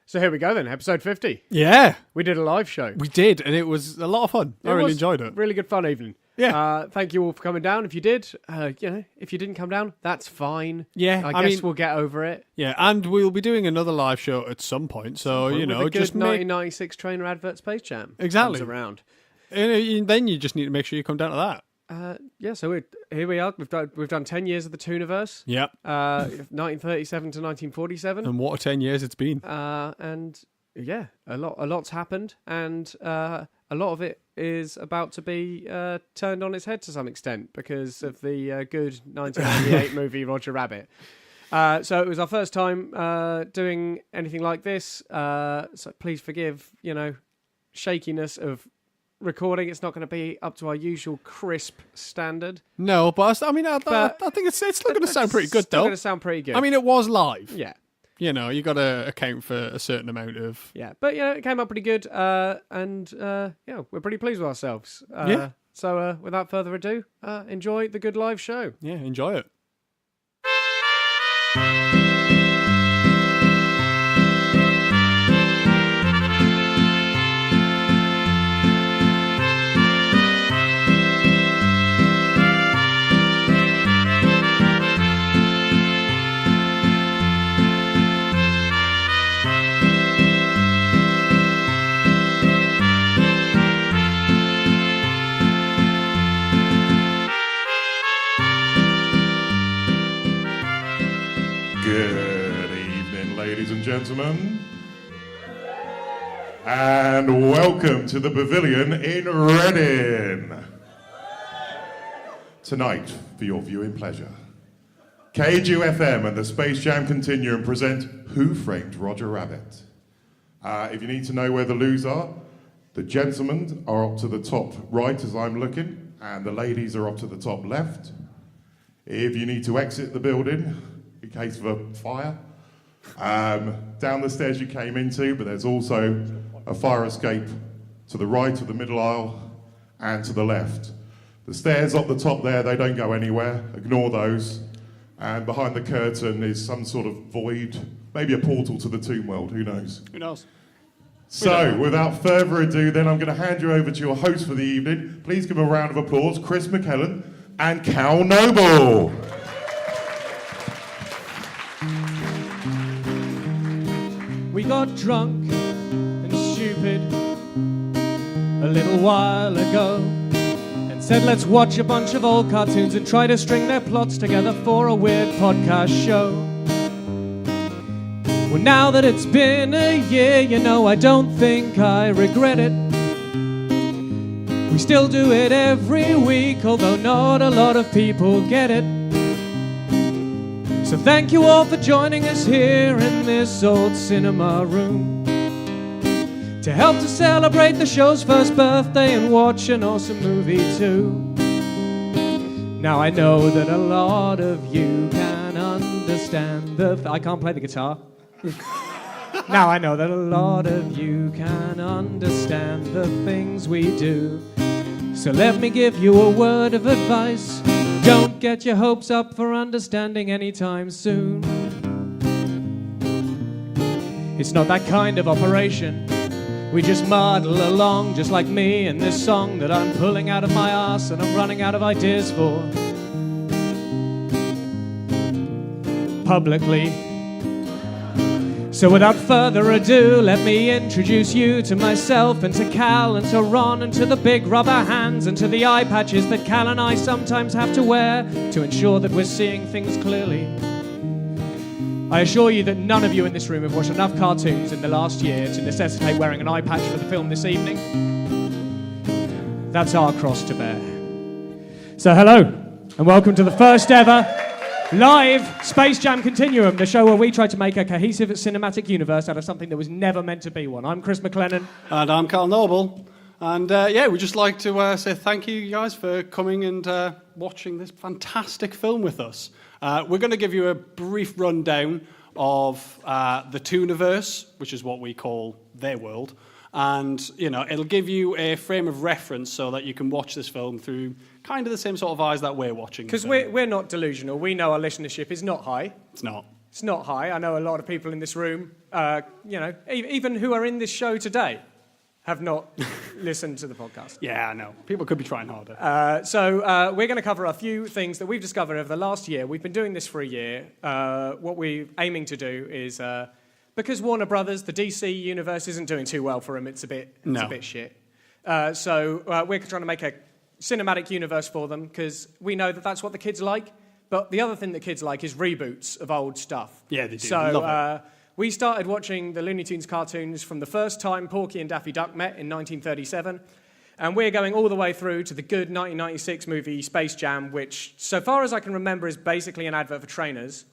So here we go then, episode 50. Yeah. We did a live show. We did, and it was a lot of fun. I really enjoyed it. Really good fun evening. Yeah. Thank you all for coming down. If you did, if you didn't come down, that's fine. Yeah. I guess we'll get over it. Yeah, and we'll be doing another live show at some point. So, With a good just 1996 trainer advert Space Jam. Exactly. Comes around. And then you just need to make sure you come down to that. So here we are. We've done 10 years of the Tooniverse. Yep. 1937 to 1947. And what a 10 years it's been. And yeah, a lot's happened, and a lot of it is about to be turned on its head to some extent because of the good 1998 movie Roger Rabbit. So it was our first time doing anything like this. So please forgive, shakiness of recording. It's not going to be up to our usual crisp standard. No, but I think it's still going to sound pretty good, though. It's going to sound pretty good. I mean, it was live. Yeah. You got to account for a certain amount of... Yeah, but it came out pretty good, and we're pretty pleased with ourselves. Yeah. So without further ado, enjoy the good live show. Yeah, enjoy it. Good evening, ladies and gentlemen, and welcome to the Pavilion in Reading. Tonight, for your viewing pleasure, KGUFM and the Space Jam Continuum present Who Framed Roger Rabbit? If you need to know where the loos are, the gentlemen are up to the top right as I'm looking, and the ladies are up to the top left. If you need to exit the building, in case of a fire, down the stairs you came into, but there's also a fire escape to the right of the middle aisle and to the left. The stairs up the top there, they don't go anywhere, ignore those. And behind the curtain is some sort of void, maybe a portal to the tomb world, who knows? Who knows? So, without further ado, then I'm going to hand you over to your host for the evening. Please give a round of applause, Chris McKellen and Cal Noble. We got drunk and stupid a little while ago and said let's watch a bunch of old cartoons and try to string their plots together for a weird podcast show. Well, now that it's been a year, I don't think I regret it. We still do it every week, although not a lot of people get it. So thank you all for joining us here in this old cinema room to help to celebrate the show's first birthday and watch an awesome movie too. Now I know that a lot of you can understand I can't play the guitar. Now I know that a lot of you can understand the things we do. So let me give you a word of advice. Don't get your hopes up for understanding anytime soon. It's not that kind of operation. We just muddle along just like me and this song that I'm pulling out of my arse and I'm running out of ideas for. Publicly. So without further ado, let me introduce you to myself and to Cal and to Ron and to the big rubber hands and to the eye patches that Cal and I sometimes have to wear to ensure that we're seeing things clearly. I assure you that none of you in this room have watched enough cartoons in the last year to necessitate wearing an eye patch for the film this evening. That's our cross to bear. So hello, and welcome to the first ever live Space Jam Continuum, the show where we try to make a cohesive cinematic universe out of something that was never meant to be one. I'm Chris McLennan. And I'm Cal Noble. And we'd just like to say thank you guys for coming and watching this fantastic film with us. We're going to give you a brief rundown of the Tooniverse, which is what we call their world. And, it'll give you a frame of reference so that you can watch this film through kind of the same sort of eyes that we're watching. Because we're not delusional. We know our listenership is not high. It's not. It's not high. I know a lot of people in this room, even who are in this show today, have not listened to the podcast. Yeah, I know. People could be trying harder. So we're going to cover a few things that we've discovered over the last year. We've been doing this for a year. What we're aiming to do is, because Warner Brothers, the DC universe, isn't doing too well for them, it's a bit shit. So we're trying to make a cinematic universe for them because we know that that's what the kids like. But the other thing that kids like is reboots of old stuff. Yeah, they do. So Love it. we started watching the Looney Tunes cartoons from the first time Porky and Daffy Duck met in 1937. And we're going all the way through to the good 1996 movie Space Jam, which, so far as I can remember, is basically an advert for trainers.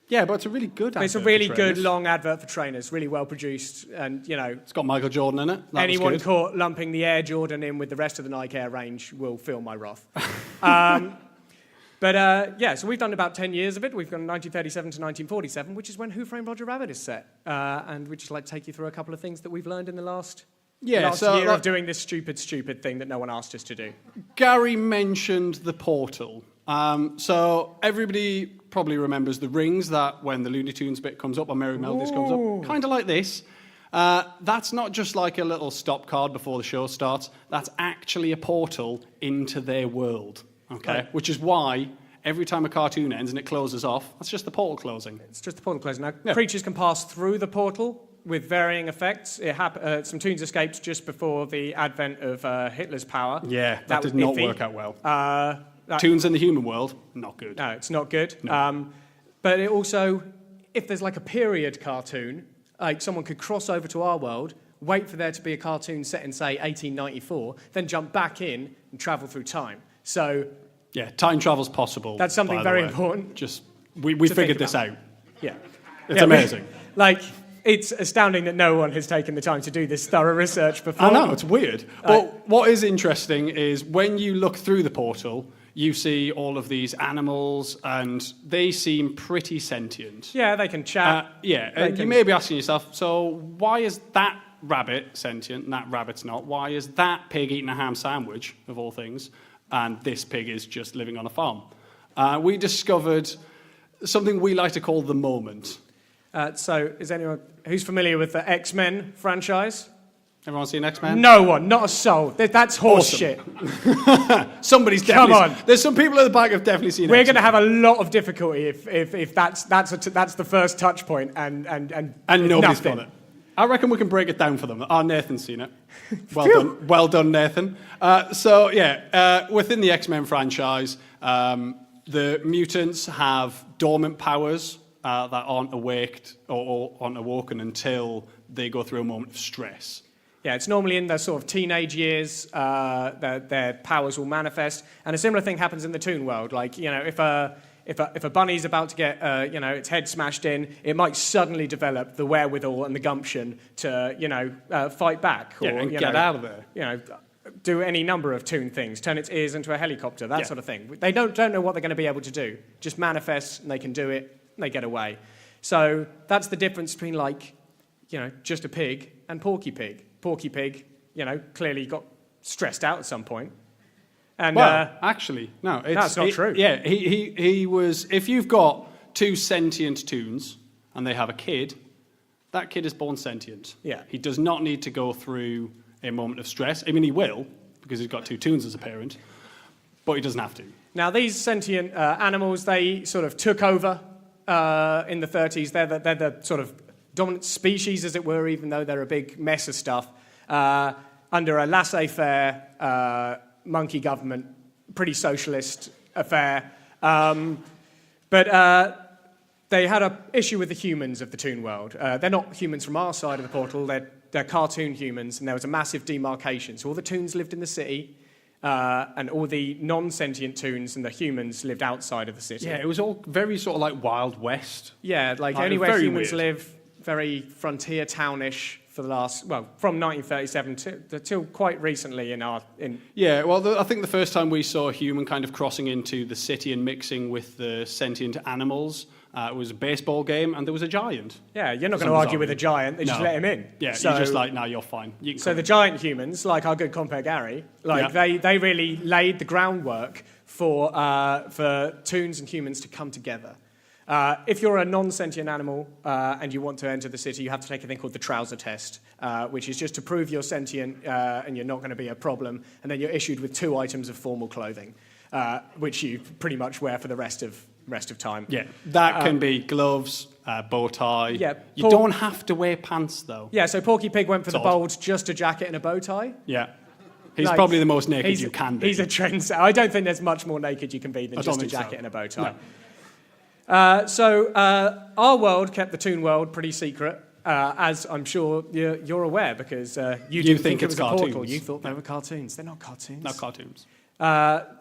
Yeah, but it's a really good advert. It's a really good, long advert for trainers, really well produced. And, it's got Michael Jordan in it. Anyone caught lumping the Air Jordan in with the rest of the Nike Air range will feel my wrath. So we've done about 10 years of it. We've gone 1937 to 1947, which is when Who Framed Roger Rabbit is set. And we'd just like to take you through a couple of things that we've learned in the last year of doing this stupid thing that no one asked us to do. Gary mentioned the portal. So everybody probably remembers the rings that when the Looney Tunes bit comes up or Merry Melodies comes up, kind of like this. That's not just like a little stop card before the show starts. That's actually a portal into their world. Okay, right. Which is why every time a cartoon ends and it closes off, that's just the portal closing. It's just the portal closing. Now, creatures can pass through the portal with varying effects. Some Toons escaped just before the advent of Hitler's power. Yeah, that did not work out well. Toons in the human world, not good. No, it's not good. No. But it also, if there's like a period cartoon, like someone could cross over to our world, wait for there to be a cartoon set in, say, 1894, then jump back in and travel through time. So, yeah, time travel's possible. That's something very important. Just we figured this out. Yeah, it's amazing. It's astounding that no one has taken the time to do this thorough research before. I know, it's weird. But what is interesting is when you look through the portal, you see all of these animals, and they seem pretty sentient. Yeah, they can chat. You may be asking yourself, so why is that rabbit sentient and that rabbit's not? Why is that pig eating a ham sandwich, of all things, and this pig is just living on a farm? We discovered something we like to call the moment. So is anyone who's familiar with the X-Men franchise? Everyone seen X-Men? No one, not a soul. That's horse shit. Somebody's definitely... Come on. There's some people at the back have definitely seen We're X-Men. going to have a lot of difficulty if that's the first touch point and nobody's got it. I reckon we can break it down for them. Nathan's seen it. Well done, Nathan. Within the X-Men franchise, the mutants have dormant powers that aren't awaked or aren't awoken until they go through a moment of stress. Yeah, it's normally in their sort of teenage years their powers will manifest, and a similar thing happens in the Toon world. Like, if a bunny's about to get its head smashed in, it might suddenly develop the wherewithal and the gumption to fight back or get out of there. Do any number of Toon things, turn its ears into a helicopter, that sort of thing. They don't know what they're going to be able to do. Just manifest, and they can do it, and they get away. So that's the difference between just a pig and Porky Pig. Porky Pig, clearly got stressed out at some point. And actually, no, that's not true. Yeah, he was. If you've got two sentient Toons and they have a kid, that kid is born sentient. Yeah, he does not need to go through a moment of stress. I mean, he will because he's got two Toons as a parent, but he doesn't have to. Now, these sentient animals, they sort of took over in the 30s. They're the sort of dominant species, as it were, even though they're a big mess of stuff, under a laissez-faire monkey government, pretty socialist affair. But they had an issue with the humans of the Toon world. They're not humans from our side of the portal, they're cartoon humans, and there was a massive demarcation. So all the Toons lived in the city, and all the non-sentient Toons and the humans lived outside of the city. Yeah, it was all very sort of like Wild West. Yeah, anywhere humans live, very frontier townish for the last, from 1937 till quite recently Yeah, I think the first time we saw a human kind of crossing into the city and mixing with the sentient animals, it was a baseball game and there was a giant. Yeah, you're not going to argue with a giant, they just let him in. Yeah, so, you're just no, you're fine. So the giant humans, like our good compare Gary, they really laid the groundwork for Toons and humans to come together. If you're a non-sentient animal and you want to enter the city, you have to take a thing called the trouser test, which is just to prove you're sentient and you're not going to be a problem, and then you're issued with 2 items of formal clothing, which you pretty much wear for the rest of time. Yeah, that can be gloves, bow tie. Yeah, you don't have to wear pants, though. Yeah, so Porky Pig went for the bold, just a jacket and a bow tie. Yeah. He's probably the most naked you can be. He's a trendsetter. I don't think there's much more naked you can be than just a jacket and a bow tie. No. So our world kept the Toon World pretty secret, as I'm sure you're aware, because you didn't think it was cartoons. a portal. You thought they were cartoons. They're not cartoons. Not cartoons.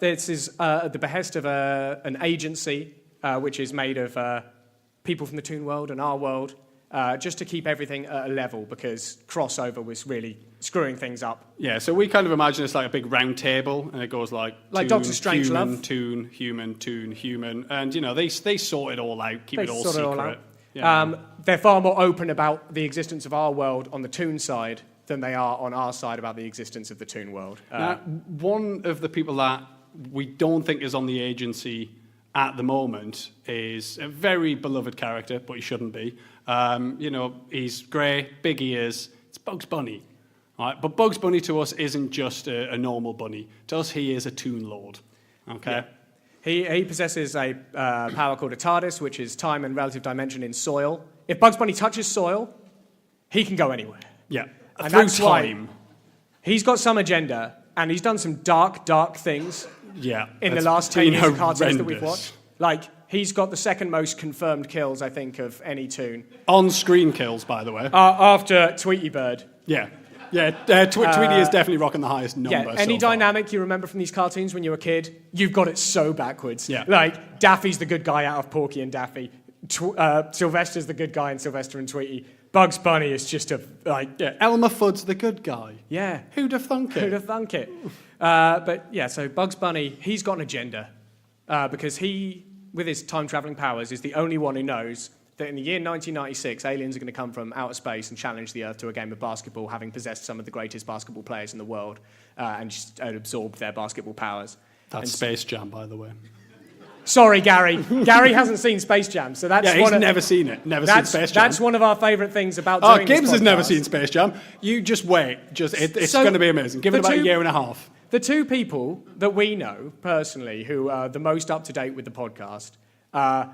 This is at the behest of an agency which is made of people from the Toon World and our world, just to keep everything at a level, because crossover was really screwing things up. Yeah, so we kind of imagine it's like a big round table, and it goes like Toon, Doctor Strangelove. human, Toon, human, Toon, human, and they sort it all out, keep it all secret. All out. Yeah. They're far more open about the existence of our world on the Toon side than they are on our side about the existence of the Toon World. Now, one of the people that we don't think is on the agency at the moment is a very beloved character, but he shouldn't be. He's grey, big ears. It's Bugs Bunny. Right? But Bugs Bunny to us isn't just a normal bunny. To us, he is a Toon Lord. Okay? Yeah. He possesses a power called a TARDIS, which is time and relative dimension in soil. If Bugs Bunny touches soil, he can go anywhere. Yeah. And through that's why time. He's got some agenda, and he's done some dark things in the last 10 years of cartoons that we've watched. Like, he's got the second most confirmed kills, I think, of any Toon. On-screen kills, by the way. After Tweety Bird. Yeah. Yeah, Tweety is definitely rocking the highest number. Yeah, any dynamic you remember from these cartoons when you were a kid, you've got it so backwards. Yeah. Like, Daffy's the good guy out of Porky and Daffy. Sylvester's the good guy in Sylvester and Tweety. Bugs Bunny is just Elmer Fudd's the good guy. Yeah. Who'd have thunk it? Who'd have thunk it? So Bugs Bunny, he's got an agenda. Because he, with his time-traveling powers, is the only one who knows that in the year 1996, aliens are going to come from outer space and challenge the Earth to a game of basketball, having possessed some of the greatest basketball players in the world and just absorbed their basketball powers. That's Space Jam, by the way. Sorry, Gary. Gary hasn't seen Space Jam, so that's he's never seen it. Never seen Space Jam. That's one of our favourite things about doing this Gibbs has never podcast. seen Space Jam. You just wait. It's going to be amazing. Give it about a year and a half. The 2 people that we know personally who are the most up-to-date with the podcast,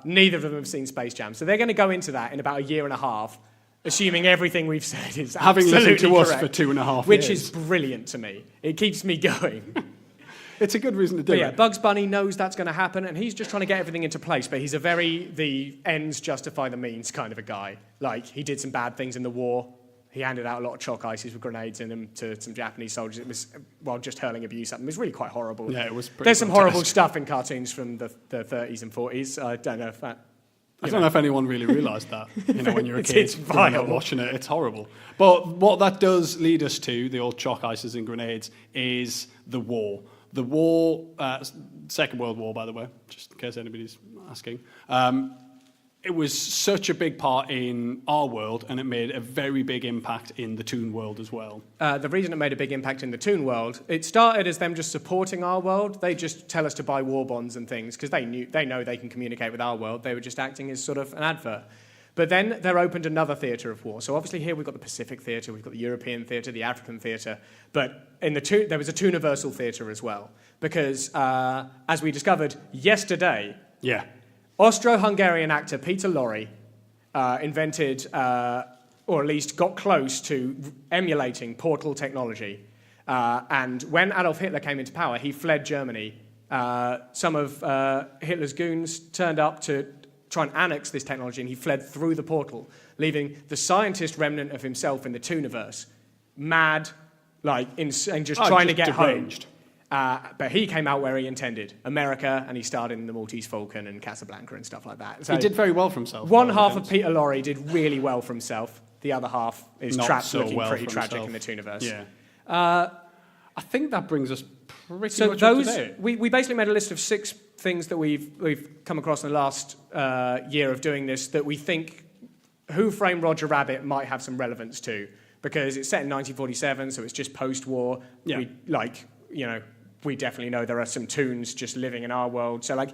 neither of them have seen Space Jam. So they're going to go into that in about a year and a half, assuming everything we've said is having absolutely listened to us correct, for 2.5 years. which is brilliant to me. It keeps me going. It's a good reason to do it. Bugs Bunny knows that's going to happen, and he's just trying to get everything into place, but he's a very the ends justify the means kind of a guy. Like, he did some bad things in the war. He handed out a lot of chalk ices with grenades in them to some Japanese soldiers. It was, just hurling abuse at them. It was really quite horrible. Yeah, it was pretty There's some grotesque. horrible stuff in cartoons from the 30s and 40s. I don't know if that... I don't know if anyone really realised that, when you're a kid It's growing up vile. watching it. It's horrible. But what that does lead us to, the old chalk ices and grenades, is the war. The war, Second World War, by the way, just in case anybody's asking. It was such a big part in our world, and it made a very big impact in the Toon world as well. The reason it made a big impact in the Toon world, it started as them just supporting our world. They just tell us to buy war bonds and things because they know they can communicate with our world. They were just acting as sort of an advert. But then they're opened another theatre of war. So obviously here we've got the Pacific theatre, we've got the European theatre, the African theatre, but in there was a Tooniversal theatre as well. Because as we discovered yesterday, Austro-Hungarian actor Peter Lorre invented, or at least got close to emulating portal technology. And when Adolf Hitler came into power, he fled Germany. Some of Hitler's goons turned up to try and annex this technology, and he fled through the portal, leaving the scientist remnant of himself in the Tooniverse, mad, and just trying to get deranged. home. But he came out where he intended, America, and he starred in The Maltese Falcon and Casablanca and stuff like that. So he did very well for himself. One half of Peter Lorre did really well for himself. The other half is Not trapped so looking well pretty for tragic himself. in the Tooniverse. Yeah. I think that brings us pretty So much up to those, date. we basically made a list of 6 things that we've come across in the last year of doing this that we think Who Framed Roger Rabbit might have some relevance to, because it's set in 1947, so it's just post-war. Yeah. We definitely know there are some toons just living in our world. So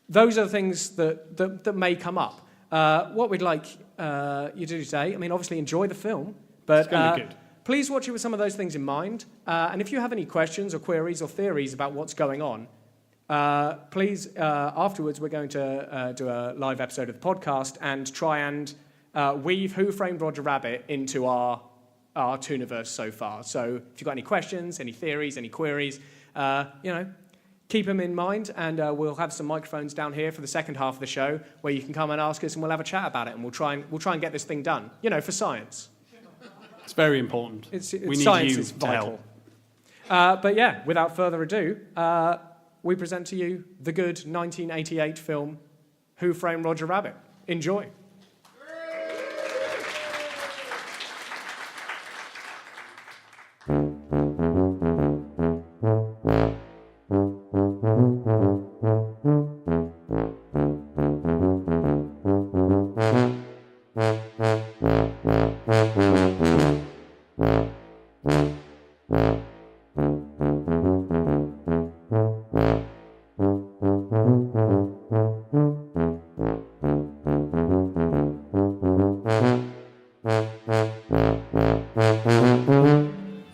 those are the things that may come up. What we'd like you to do today, I mean, obviously enjoy the film, but It's gonna be good. please watch it with some of those things in mind. And if you have any questions or queries or theories about what's going on, please, afterwards, we're going to do a live episode of the podcast and try and weave Who Framed Roger Rabbit into our Tooniverse so far. So if you've got any questions, any theories, any queries, keep them in mind, and we'll have some microphones down here for the second half of the show where you can come and ask us, and we'll have a chat about it, and we'll try and get this thing done. For science. It's very important. We need science you is to vital. help. But yeah, without further ado, we present to you the good 1988 film Who Framed Roger Rabbit. Enjoy.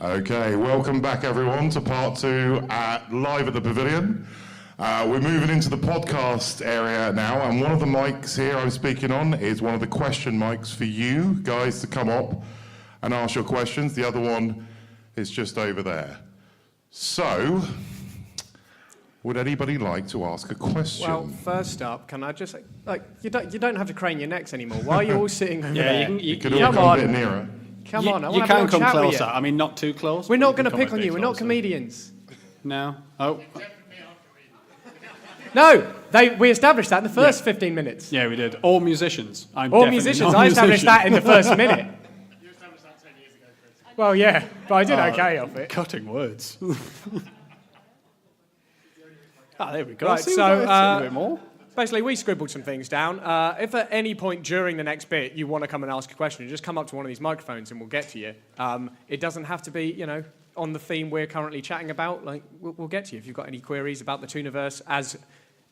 Okay, welcome back everyone to part 2 live at the Pavilion. We're moving into the podcast area now, and one of the mics here I'm speaking on is one of the question mics for you guys to come up and ask your questions. The other one is just over there. So, would anybody like to ask a question? Well, first up, can I just say, you don't have to crane your necks anymore. Why are you all sitting over there? you could all come come on. a bit nearer. Come on, I You want to have a can little come chat with closer. you. I mean, not too close. We're but not you can going to come a pick on bit you. We're not closer. comedians. No. Oh, No, we established that in the first 15 minutes. yeah, we did. All musicians. I'm All definitely musicians. not a I established musician. that in the first minute. You established that 10 years ago, Chris. Well, yeah, but I did okay off it. Cutting words. There we go. Right, See, so, we got a bit more. Basically, we scribbled some things down. If at any point during the next bit you want to come and ask a question, just come up to one of these microphones and we'll get to you. It doesn't have to be, on the theme we're currently chatting about. Like, we'll get to you if you've got any queries about the Tooniverse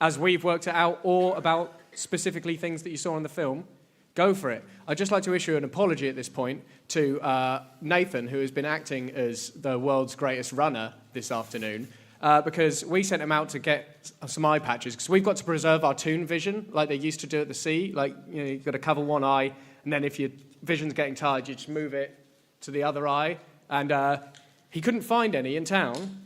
as we've worked it out, or about specifically things that you saw in the film. Go for it. I'd just like to issue an apology at this point to Nathan, who has been acting as the world's greatest runner this afternoon. Because we sent him out to get some eye patches, because we've got to preserve our toon vision like they used to do at the sea. Like, you've got to cover one eye, and then if your vision's getting tired, you just move it to the other eye. And he couldn't find any in town,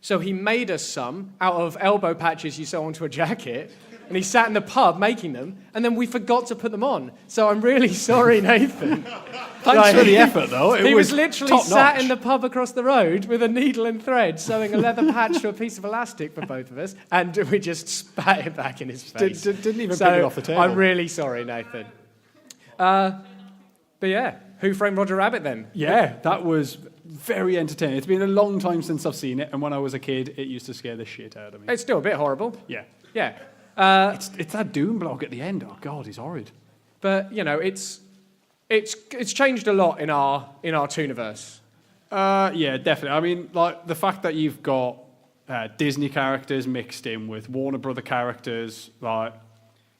so he made us some out of elbow patches you sew onto a jacket, and he sat in the pub making them, and then we forgot to put them on. So I'm really sorry, Nathan. Thanks for the effort, though. He was literally sat top-notch. in the pub across the road with a needle and thread, sewing a leather patch to a piece of elastic for both of us, and we just spat it back in his face. Didn't even So pick it off the table. I'm really sorry, Nathan. But yeah, Who Framed Roger Rabbit then? Yeah, that was very entertaining. It's been a long time since I've seen it, and when I was a kid, it used to scare the shit out of me. It's still a bit horrible. Yeah. Yeah. It's that doom block at the end. Oh, God, he's horrid. But, it's changed a lot in our Tooniverse. Yeah, definitely. I mean, like, the fact that you've got Disney characters mixed in with Warner Brother characters, like,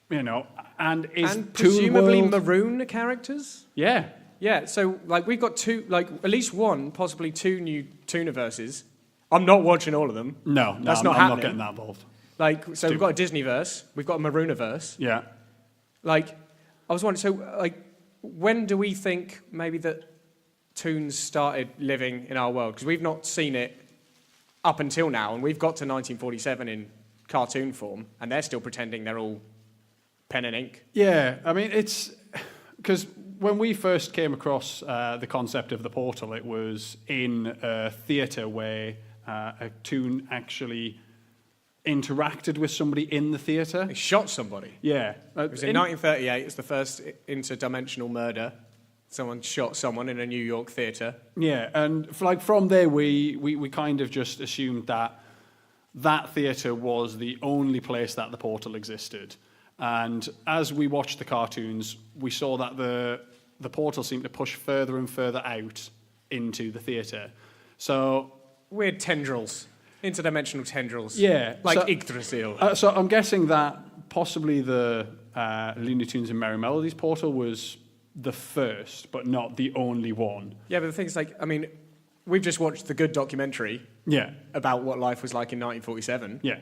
and is And presumably Toon World... maroon characters? Yeah. Yeah, so we've got at least one, possibly two new Tooniverses. I'm not watching all of them. No, That's I'm not not happening. getting that involved. So we've got a Disneyverse, we've got a Marooniverse. Yeah. I was wondering, when do we think maybe that toons started living in our world? Because we've not seen it up until now, and we've got to 1947 in cartoon form, and they're still pretending they're all pen and ink. Yeah, I mean, it's... Because when we first came across the concept of the portal, it was in a theatre where a toon actually interacted with somebody in the theatre. They shot somebody. Yeah. It was in 1938. It's the first interdimensional murder. Someone shot someone in a New York theatre. Yeah, and from there, we kind of just assumed that theatre was the only place that the portal existed. And as we watched the cartoons, we saw that the portal seemed to push further and further out into the theatre. So... Weird tendrils. Interdimensional tendrils. Yeah. Like so, Yggdrasil. So I'm guessing that possibly the Looney Tunes and Merry Melodies portal was the first, but not the only one. Yeah, but the thing is, like, I mean, we've just watched the Good documentary about what life was like in 1947. Yeah.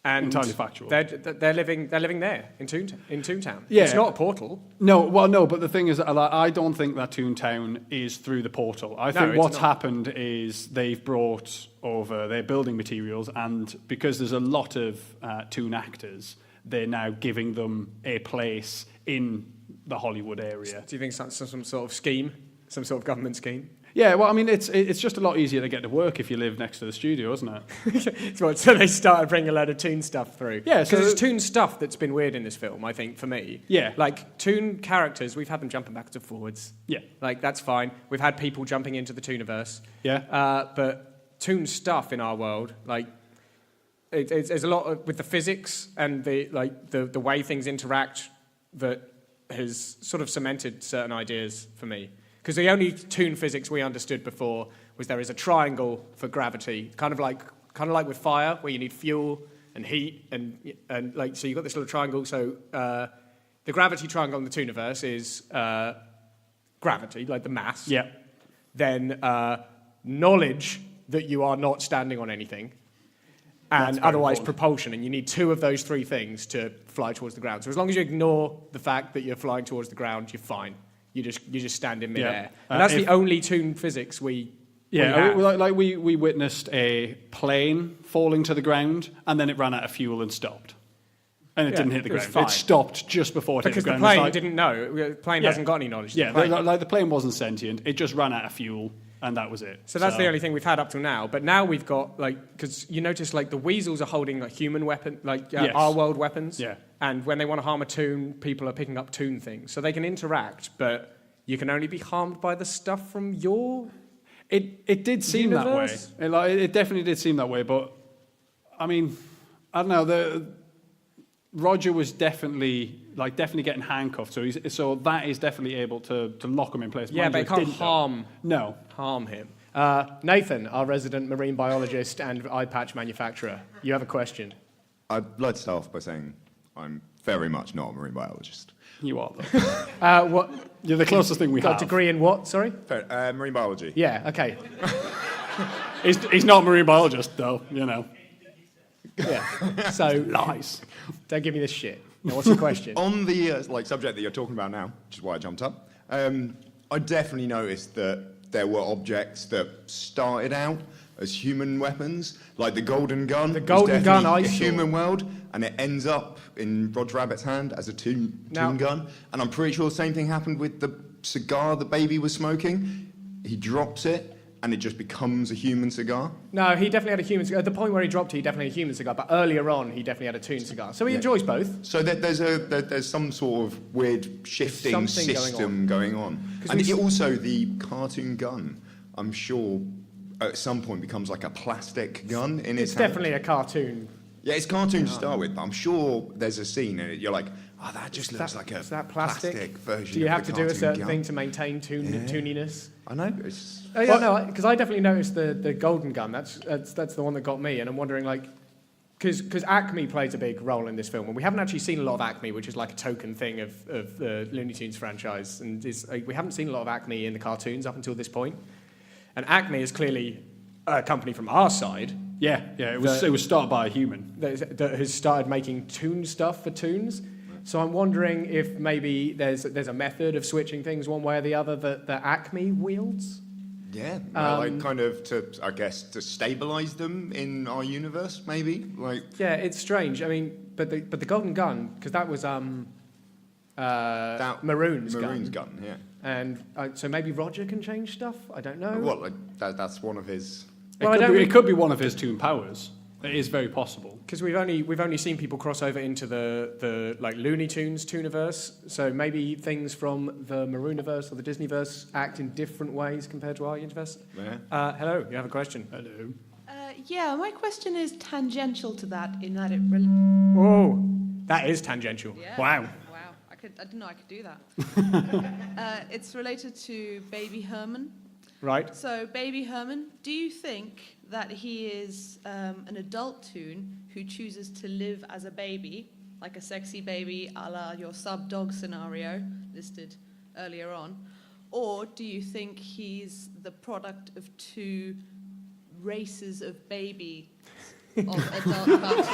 And entirely factual. They're living there in Toontown. Yeah. It's not a portal. No, but the thing is, I don't think that Toontown is through the portal. I think what's happened is they've brought over their building materials, and because there's a lot of Toon actors, they're now giving them a place in the Hollywood area. Do you think that's some sort of scheme, some sort of government scheme? Yeah, well, I mean, it's just a lot easier to get to work if you live next to the studio, isn't it? So they started bringing a load of Toon stuff through. Yeah, because it's Toon stuff that's been weird in this film, I think, for me. Yeah. Like, Toon characters, we've had them jumping backwards and forwards. Yeah. Like, that's fine. We've had people jumping into the Tooniverse. Yeah. But Toon stuff in our world, like, there's a lot of, with the physics and the way things interact that has sort of cemented certain ideas for me. Because the only Toon physics we understood before was there is a triangle for gravity, kind of like with fire, where you need fuel and heat and like, so you've got this little triangle. So the gravity triangle in the Tooniverse is gravity, like the mass. Yeah. Then knowledge that you are not standing on anything, and otherwise propulsion, and you need two of those three things to fly towards the ground. So as long as you ignore the fact that you're flying towards the ground, you're fine. You just stand in midair. Yeah. And that's the only Toon physics we have. Like we witnessed a plane falling to the ground, and then it ran out of fuel and stopped. And it didn't hit the ground. It stopped just before it hit the ground. Because the plane didn't know. The plane hasn't got any knowledge. Yeah, the plane wasn't sentient. It just ran out of fuel, and that was it. So that's the only thing we've had up till now. But now we've got, like, because you notice, like, the weasels are holding like human weapon, like our world weapons. Yeah. And when they want to harm a Toon, people are picking up Toon things. So they can interact, but you can only be harmed by the stuff from your It did seem universe? that way. It definitely did seem that way, but, I mean, I don't know, Roger was definitely getting handcuffed, so that is definitely able to lock him in place. Yeah, but it can't harm him. Nathan, our resident marine biologist and eye patch manufacturer, you have a question. I'd like to start off by saying I'm very much not a marine biologist. You are, though. What? You're the closest thing we have. Got a degree in what, sorry? Marine biology. Yeah, okay. He's not a marine biologist, though, you know. Yeah. So Lies. Don't give me this shit. Now, what's your question? On the subject that you're talking about now, which is why I jumped up, I definitely noticed that there were objects that started out as human weapons, like the golden gun. The golden gun I a saw. human world, and it ends up in Roger Rabbit's hand as a toon gun. And I'm pretty sure the same thing happened with the cigar the baby was smoking. He drops it, and it just becomes a human cigar. No, he definitely had a human cigar. At the point where he dropped it, he definitely had a human cigar. But earlier on, he definitely had a Toon cigar. So he enjoys both. So there's some sort of weird shifting system going on. And also the cartoon gun, I'm sure, at some point becomes like a plastic gun in its hand. It's definitely a cartoon. Yeah, it's cartoon to start with, but I'm sure there's a scene in it. You're like, oh, that just looks like a plastic version. Do you have of the to do a certain gun. thing to maintain tooniness? I know. It's... Oh, yeah, no, because I definitely noticed the golden gun. That's the one that got me, and I'm wondering, like, because Acme plays a big role in this film, and we haven't actually seen a lot of Acme, which is like a token thing of the Looney Tunes franchise, and we haven't seen a lot of Acme in the cartoons up until this point. And Acme is clearly a company from our side. Yeah, it was started by a human that has started making Toon stuff for Toons. So I'm wondering if maybe there's a method of switching things one way or the other that Acme wields. Yeah, like kind of to stabilize them in our universe, maybe. Like yeah, it's strange. I mean, but the golden gun, because that was Maroon's gun, yeah. And so maybe Roger can change stuff. I don't know. What? Like that's one of his. It could be one of his Toon powers. It is very possible because we've only seen people cross over into the like Looney Tunes Tooniverse. So maybe things from the Marooniverse or the Disneyverse act in different ways compared to our universe. Yeah. Hello, you have a question? Hello. Yeah, my question is tangential to that in that it. Oh, that is tangential. Yeah. Wow. I didn't know I could do that. It's related to Baby Herman. Right. So, Baby Herman, do you think that he is an adult Toon who chooses to live as a baby, like a sexy baby a la your sub-dog scenario listed earlier on? Or do you think he's the product of two races of baby of adult cartoons?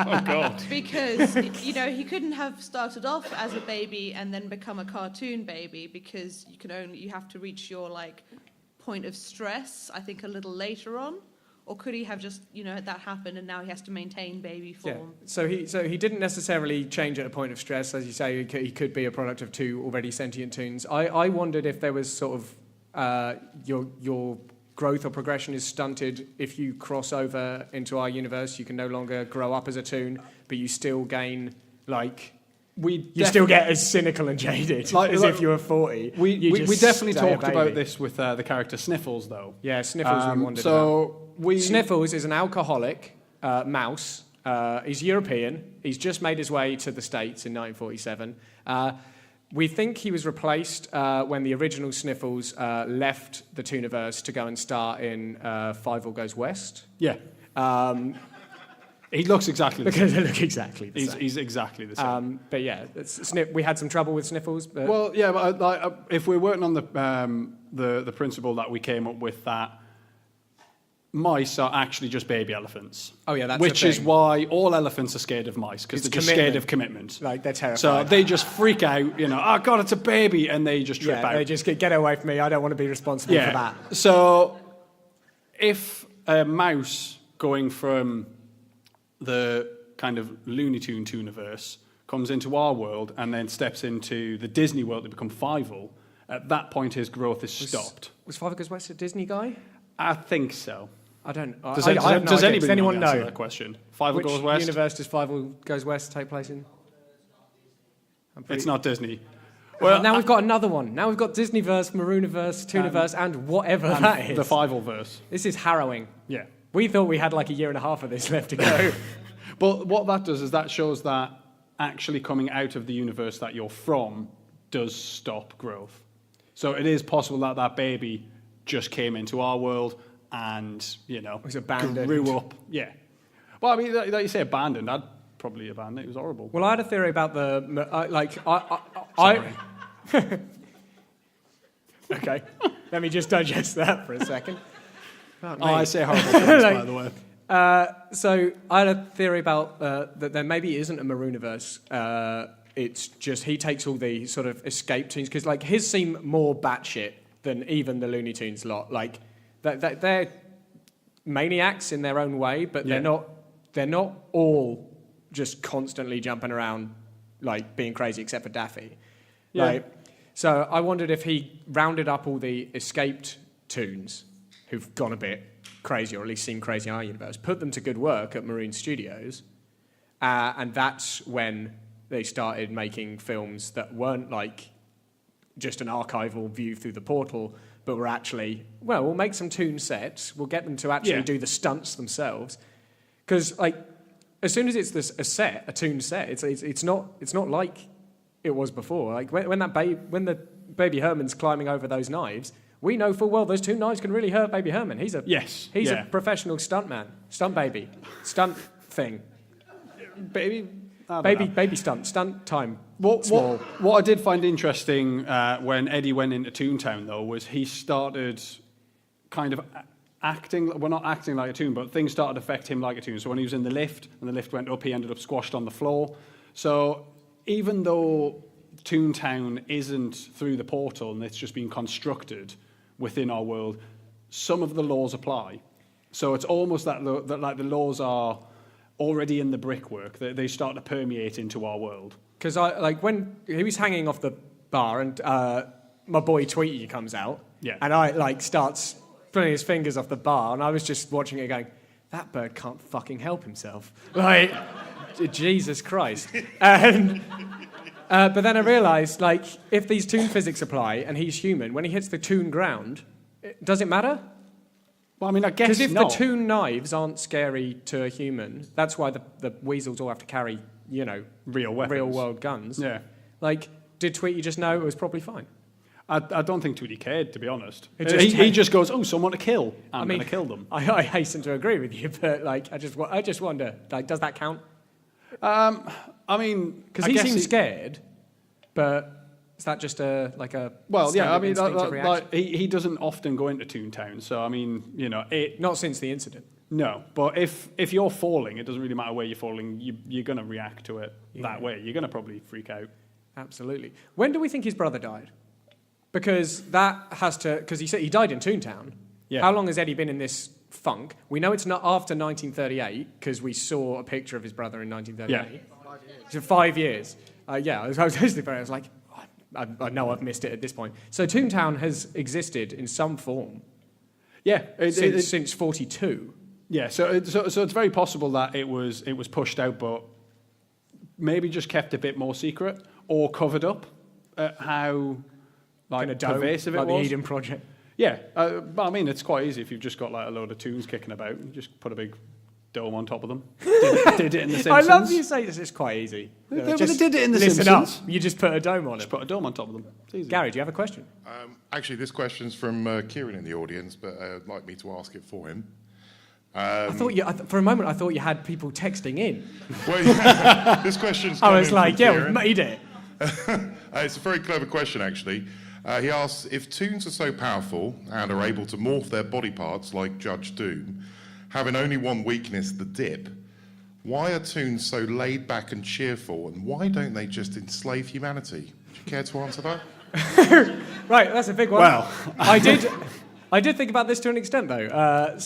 Oh, God. Because, you know, he couldn't have started off as a baby and then become a cartoon baby, because you have to reach your, like, point of stress, I think, a little later on. Or could he have just, that happened and now he has to maintain baby form? Yeah. So he didn't necessarily change at a point of stress. As you say, he could be a product of two already sentient toons. I wondered if there was sort of your growth or progression is stunted if you cross over into our universe. You can no longer grow up as a toon, but you still gain, like... You still get as cynical and jaded as if you were 40. We definitely talked about this with the character Sniffles, though. Yeah, Sniffles we wondered about. Sniffles is an alcoholic mouse. He's European. He's just made his way to the States in 1947. We think he was replaced when the original Sniffles left the Tooniverse to go and star in Five All Goes West. Yeah. He looks exactly the same. Because they look exactly the same. He's exactly the same. But yeah, we had some trouble with Sniffles. But well, yeah, but if we're working on the principle that we came up with, that mice are actually just baby elephants. Oh yeah, that's which is why all elephants are scared of mice, because they're just scared of commitment. Like, they're terrified. So they just freak out, oh God, it's a baby, and they just trip out. They just get away from me. I don't want to be responsible for that. So if a mouse going from the kind of Looney Tune Tooniverse comes into our world and then steps into the Disney world to become Fievel, at that point his growth is stopped. Was Five Goes West a Disney guy? I think so. I don't. Does does anyone know that question? Five Which Goes West. universe does Five Goes West take place in? It's not Disney. Well, now we've got another one. Now we've got Disneyverse, Marooniverse, Tooniverse, and whatever that is. The Fievelverse. This is harrowing. Yeah. We thought we had like a year and a half of this left to go. But what that does is that shows that actually coming out of the universe that you're from does stop growth. So it is possible that that baby just came into our world and, was abandoned. Grew up. Yeah. Well, I mean, like you say abandoned, I'd probably abandon it. It was horrible. Well, I had a theory about the... Okay. Let me just digest that for a second. I say horrible things, by the way. So I had a theory about that there maybe isn't a Marooniverse. It's just he takes all the sort of escape tunes, because like his seem more batshit than even the Looney Tunes lot. Like they're maniacs in their own way, but they're not all just constantly jumping around like being crazy, except for Daffy. Yeah. Like, so I wondered if he rounded up all the escaped tunes who've gone a bit crazy, or at least seem crazy in our universe, put them to good work at Maroon Studios, and that's when they started making films that weren't like just an archival view through the portal, but were actually, well, we'll make some toon sets, we'll get them to actually do the stunts themselves, because like as soon as it's a toon set, it's not like it was before. Like when the baby Herman's climbing over those knives, we know full well those two knives can really hurt baby Herman. He's a professional stuntman, stunt baby, stunt thing, baby stunt time. What I did find interesting when Eddie went into Toontown, though, was he started kind of acting. Well, not acting like a toon, but things started to affect him like a toon. So when he was in the lift and the lift went up, he ended up squashed on the floor. So even though Toontown isn't through the portal and it's just been constructed within our world, some of the laws apply. So it's almost that like the laws are already in the brickwork. They start to permeate into our world. Because when he was hanging off the bar and my boy Tweety comes out, and I starts pulling his fingers off the bar, and I was just watching it going, that bird can't fucking help himself. Like, Jesus Christ. And but then I realised, like, if these toon physics apply and he's human, when he hits the toon ground, does it matter? Well, I mean, I guess because if not. the toon knives aren't scary to a human, that's why the weasels all have to carry, real weapons, real world guns. Yeah. Like, did Tweety just know it was probably fine? I don't think Tweety cared, to be honest. He just goes, oh, someone to kill. I'm going to kill them. I hasten to agree with you, but like, I just wonder, like, does that count? I mean, Because he seems scared, but is that just a well, yeah. I mean, instinctive reaction? he doesn't often go into Toontown, so I mean, you know, Not since the incident. No, but if you're falling, it doesn't really matter where you're falling. You're going to react to it that way. You're going to probably freak out. Absolutely. When do we think his brother died? Because that has to... Because he said he died in Toontown. Yeah. How long has Eddie been in this funk? We know it's not after 1938, because we saw a picture of his brother in 1938. Yeah. 5 years. So 5 years. I was listening for it. I was like, I know I've missed it at this point. So Toontown has existed in some form. Yeah. Since 42. Yeah, so it's very possible that it was pushed out, but maybe just kept a bit more secret or covered up how pervasive it was. Like the Eden Project. Yeah, but I mean, it's quite easy if you've just got like a load of tunes kicking about. You just put a big dome on top of them. Did it in The Simpsons. I love you say this. It's quite easy. They did it in The Listen Simpsons. up. You just put a dome on it. Just put a dome on top of them. It's easy. Gary, do you have a question? Actually, this question's from Kieran in the audience, but I'd like me to ask it for him. I thought for a moment, I thought you had people texting in. Well, yeah, this question's I coming was like, from yeah, Kieran. we've made it. It's a very clever question, actually. He asks, if toons are so powerful and are able to morph their body parts like Judge Doom, having only one weakness, the dip, why are toons so laid back and cheerful, and why don't they just enslave humanity? Would you care to answer that? Right, that's a big one. Well, I did think about this to an extent, though.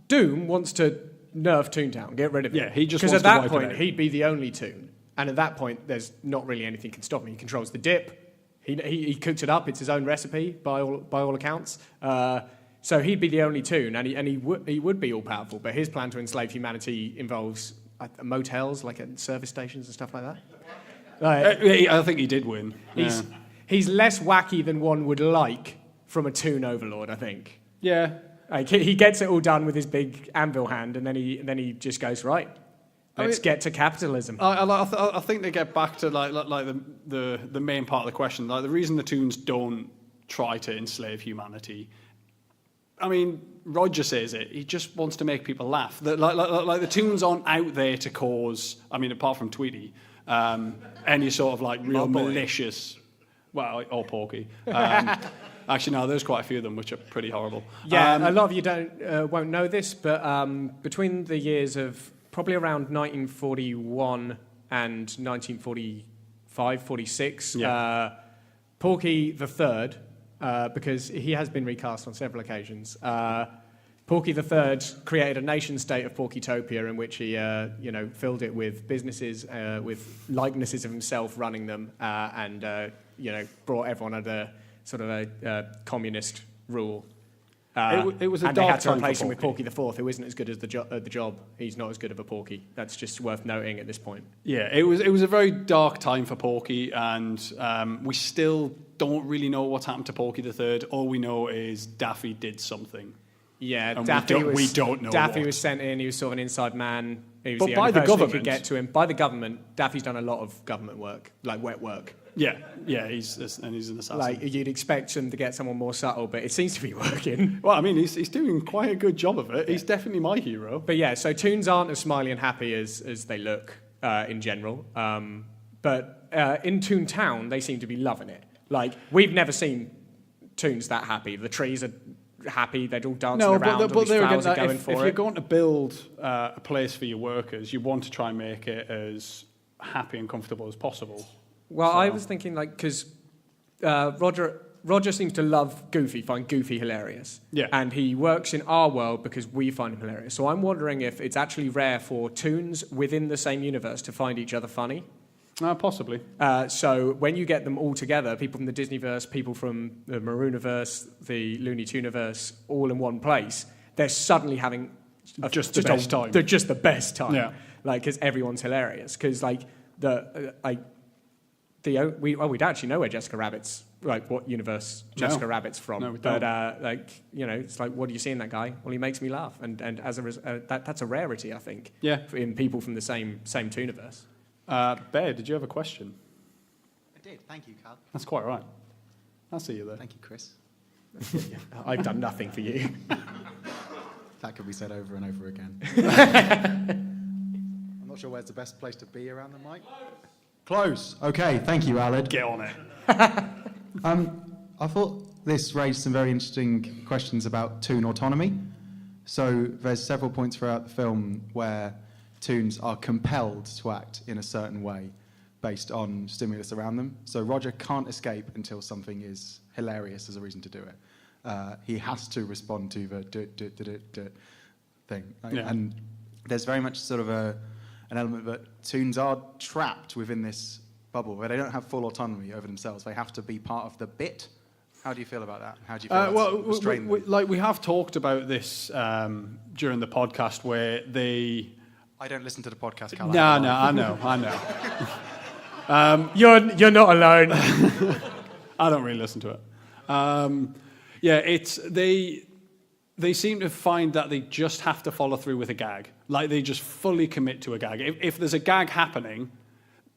Doom wants to nerf Toontown, get rid of it. Yeah, he just because wants at to that wipe it point out. he'd be the only Toon, and at that point there's not really anything can stop him. He controls the dip. He cooked it up. It's his own recipe by all accounts. So he'd be the only Toon, and he would be all powerful. But his plan to enslave humanity involves motels, like at service stations and stuff like that. I think he did win. He's less wacky than one would like from a Toon overlord, I think. Yeah. Like he gets it all done with his big anvil hand, and then he just goes, right, let's get to capitalism. I think they get back to like the main part of the question. Like the reason the toons don't try to enslave humanity. I mean, Roger says it. He just wants to make people laugh. Like the toons aren't out there to cause. I mean, apart from Tweety, any sort of like real malicious. Well, or Porky. Actually, no, there's quite a few of them which are pretty horrible. Yeah, a lot of you won't know this, but between the years of probably around 1941 and 1945, 46, Porky the Third, because he has been recast on several occasions, Porky the Third created a nation-state of Porkytopia in which he, filled it with businesses with likenesses of himself running them, and brought everyone under sort of a communist rule. It was a and they dark had to time replace for him with Porky. Porky the Fourth, who isn't as good as the job. He's not as good of a Porky. That's just worth noting at this point. Yeah, it was a very dark time for Porky, and we still don't really know what's happened to Porky the Third. All we know is Daffy did something. Yeah, And Daffy we don't know Daffy what. was sent in. He was sort of an inside man. He was But the by only the person who government. could get to him. By the government, Daffy's done a lot of government work, like wet work. Yeah, he's an assassin. Like you'd expect him to get someone more subtle, but it seems to be working. Well, I mean, he's doing quite a good job of it. He's definitely my hero. But yeah, so toons aren't as smiley and happy as they look in general. But in Toontown, they seem to be loving it. Like, we've never seen toons that happy. The trees are happy, they're all dancing around, all these flowers are going for if it. you're going to build a place for your workers, you want to try and make it as happy and comfortable as possible. Well, I was thinking, like, because Roger seems to love Goofy, find Goofy hilarious. Yeah. And he works in our world because we find him hilarious. So I'm wondering if it's actually rare for toons within the same universe to find each other funny. Possibly. So when you get them all together, people from the Disneyverse, people from the Marooniverse, the Looney Tuneverse, all in one place, they're suddenly having Just the best time. They're just the best time. Yeah. Like, because everyone's hilarious. Because, like, we'd actually know where Jessica Rabbit's, like, what universe Jessica Rabbit's from. No, we don't. But, it's like, what do you see in that guy? Well, he makes me laugh. And as that's a rarity, I think. Yeah. In people from the same Tooniverse. Bear, did you have a question? I did. Thank you, Carl. That's quite right. I'll see you there. Thank you, Chris. I've done nothing for you. That could be said over and over again. Not sure where's the best place to be around the mic. Close. Okay, thank you, Aled. Get on it. I thought this raised some very interesting questions about toon autonomy. So there's several points throughout the film where toons are compelled to act in a certain way based on stimulus around them. So Roger can't escape until something is hilarious as a reason to do it. He has to respond to the thing. Yeah. And there's very much sort of an element that toons are trapped within this bubble where they don't have full autonomy over themselves. They have to be part of the bit. How do you feel about that? How do you feel that's restraining them? We have talked about this during the podcast where they... I don't listen to the podcast, Cal. No, I know. You're not alone. I don't really listen to it. It's they seem to find that they just have to follow through with a gag. Like they just fully commit to a gag. If there's a gag happening,